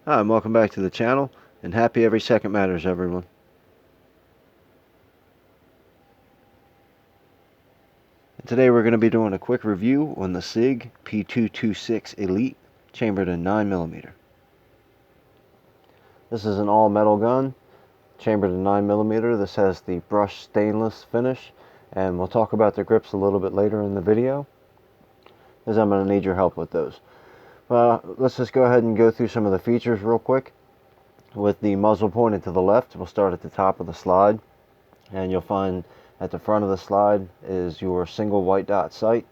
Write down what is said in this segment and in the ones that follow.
Hi, and welcome back to the channel, and happy Every Second Matters, everyone. And today we're going to be doing a quick review on the Sig P226 Elite, chambered in 9mm. This is an all-metal gun, chambered in 9mm. This has the brushed stainless finish, and we'll talk about the grips a little bit later in the video, as I'm going to need your help with those. Let's just go ahead and go through some of the features real quick. With the muzzle pointed to the left, we'll start at the top of the slide, and you'll find at the front of the slide is your single white dot sight,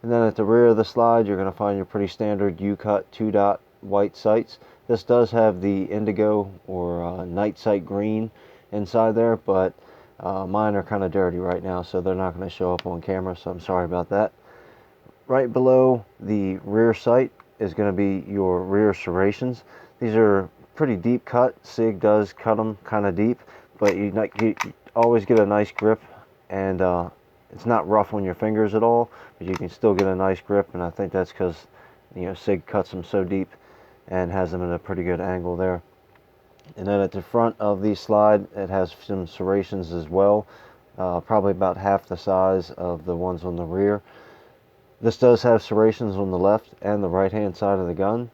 and then at the rear of the slide you're going to find your pretty standard U-cut 2-dot white sights. This does have the indigo or night sight green inside there, but mine are kind of dirty right now, so they're not going to show up on camera, so I'm sorry about that. Right below the rear sight is going to be your rear serrations. These are pretty deep cut. Sig does cut them kind of deep, but you always get a nice grip, and it's not rough on your fingers at all, but you can still get a nice grip, and I think that's because Sig cuts them so deep and has them at a pretty good angle there. And then at the front of the slide it has some serrations as well, probably about half the size of the ones on the rear. This does have serrations on the left and the right hand side of the gun.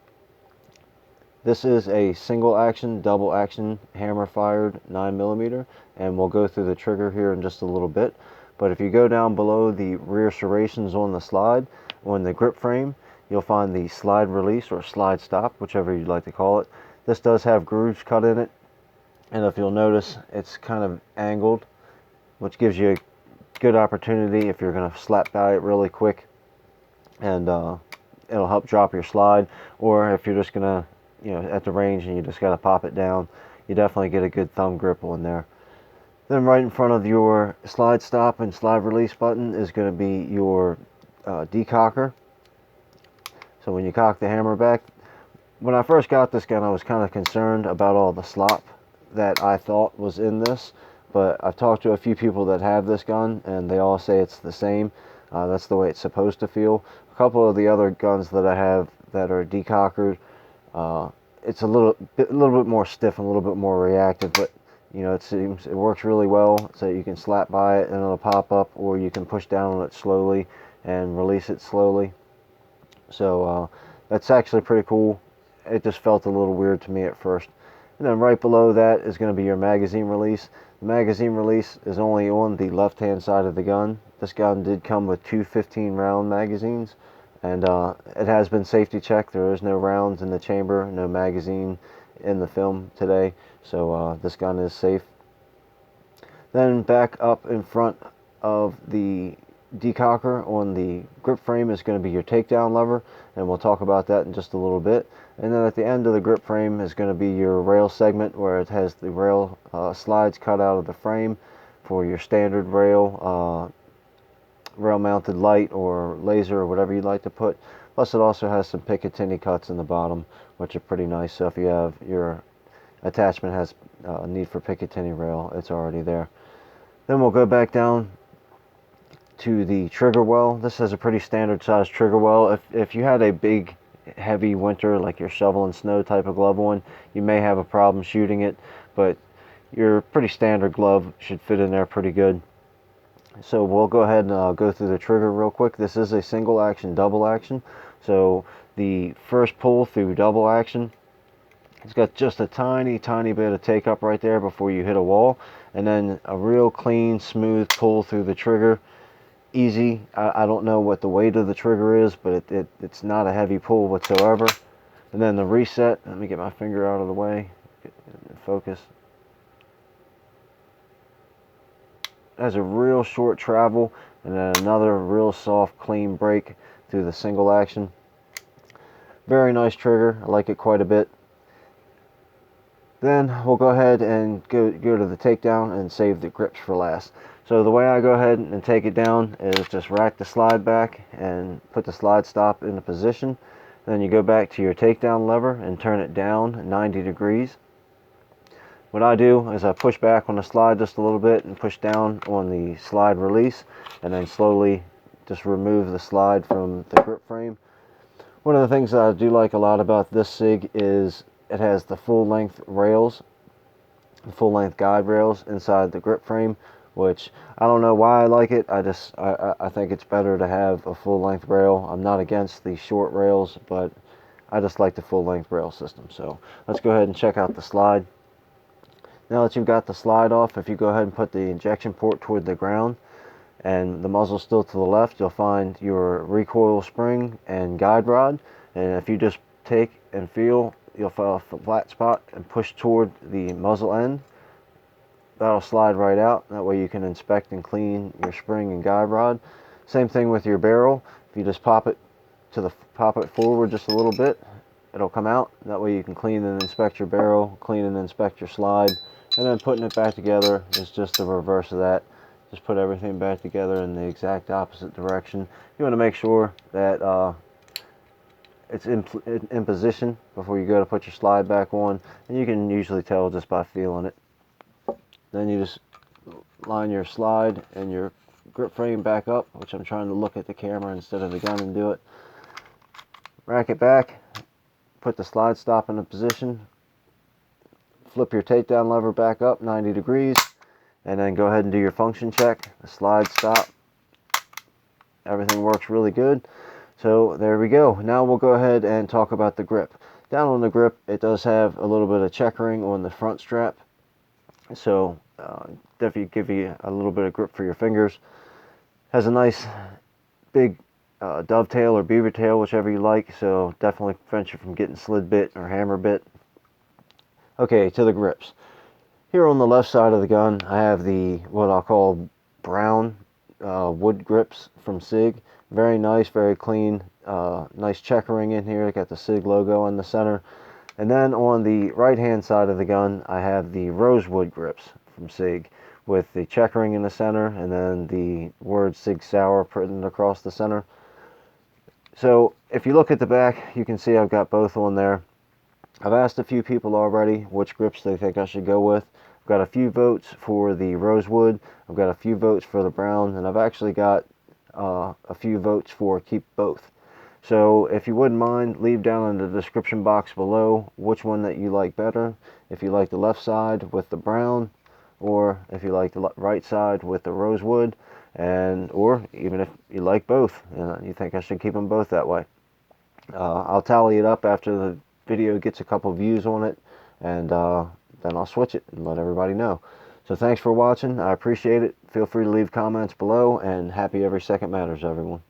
This is a single action, double action, hammer fired 9mm, and we'll go through the trigger here in just a little bit. But if you go down below the rear serrations on the slide, on the grip frame, you'll find the slide release or slide stop, whichever you'd like to call it. This does have grooves cut in it, and if you'll notice, it's kind of angled, which gives you a good opportunity if you're going to slap by it really quick, and it'll help drop your slide, or if you're just going to at the range and you just got to pop it down, you definitely get a good thumb grip on there. Then right in front of your slide stop and slide release button is going to be your decocker. So when you cock the hammer back, when I first got this gun I was kind of concerned about all the slop that I thought was in this, but I've talked to a few people that have this gun and they all say it's the same. That's the way it's supposed to feel. A couple of the other guns that I have that are decockered, it's a little bit more stiff and a little bit more reactive, but it works really well. So you can slap by it and it'll pop up, or you can push down on it slowly and release it slowly. So that's actually pretty cool. It just felt a little weird to me at first. And then right below that is going to be your magazine release. The magazine release is only on the left hand side of the gun. This gun did come with two 15-round magazines, and it has been safety checked. There is no rounds in the chamber, no magazine in the film today, so this gun is safe. Then back up in front of the decocker on the grip frame is going to be your takedown lever, and we'll talk about that in just a little bit. And then at the end of the grip frame is going to be your rail segment, where it has the rail slides cut out of the frame for your standard rail mounted light or laser or whatever you'd like to put. Plus it also has some Picatinny cuts in the bottom, which are pretty nice. So if you have your attachment has need for Picatinny rail, it's already there. Then we'll go back down to the trigger well. This has a pretty standard size trigger well. If you had a big heavy winter, like your shovel and snow type of glove on, you may have a problem shooting it, but your pretty standard glove should fit in there pretty good. So we'll go ahead and go through the trigger real quick. This is a single action, double action. So the first pull through double action, it's got just a tiny bit of take up right there before you hit a wall, and then a real clean, smooth pull through the trigger. Easy. I don't know what the weight of the trigger is, but it's not a heavy pull whatsoever. And then the reset, let me get my finger out of the way, focus. Has a real short travel, and then another real soft, clean break through the single action. Very nice trigger. I like it quite a bit. Then we'll go ahead and go to the takedown and save the grips for last. So the way I go ahead and take it down is just rack the slide back and put the slide stop into position. Then you go back to your takedown lever and turn it down 90 degrees. What I do is I push back on the slide just a little bit and push down on the slide release, and then slowly just remove the slide from the grip frame. One of the things that I do like a lot about this Sig is it has the full length rails, full length guide rails inside the grip frame, which I don't know why I like it. I think it's better to have a full length rail. I'm not against the short rails, but I just like the full length rail system. So let's go ahead and check out the slide. Now that you've got the slide off, if you go ahead and put the injection port toward the ground and the muzzle still to the left, you'll find your recoil spring and guide rod. And if you just take and feel, you'll find a flat spot and push toward the muzzle end. That'll slide right out. That way you can inspect and clean your spring and guide rod. Same thing with your barrel. If you just pop it forward just a little bit, it'll come out. That way you can clean and inspect your barrel, clean and inspect your slide, and then putting it back together is just the reverse of that. Just put everything back together in the exact opposite direction. You want to make sure that it's in position before you go to put your slide back on, and you can usually tell just by feeling it. Then you just line your slide and your grip frame back up, which I'm trying to look at the camera instead of the gun and do it. Rack it back, put the slide stop in a position, flip your takedown lever back up 90 degrees, and then go ahead and do your function check. The slide stop, everything works really good. So there we go. Now we'll go ahead and talk about the grip. Down on the grip, it does have a little bit of checkering on the front strap, so definitely give you a little bit of grip for your fingers. Has a nice big dovetail or beaver tail, whichever you like, so definitely prevents you from getting slid bit or hammer bit. Okay, to the grips. Here on the left side of the gun, I have the what I'll call brown wood grips from Sig. Very nice, very clean, nice checkering in here. Got the Sig logo in the center. And then on the right hand side of the gun, I have the rosewood grips from Sig with the checkering in the center and then the word Sig Sauer printed across the center. So if you look at the back, you can see I've got both on there. I've asked a few people already which grips they think I should go with. I've got a few votes for the rosewood, I've got a few votes for the brown, and I've actually got a few votes for keep both. So if you wouldn't mind, leave down in the description box below which one that you like better. If you like the left side with the brown, or if you like the right side with the rosewood, and or even if you like both and you think I should keep them both that way. I'll tally it up after the video gets a couple views on it, and then I'll switch it and let everybody know. So thanks for watching. I appreciate it. Feel free to leave comments below, and happy every second matters, everyone.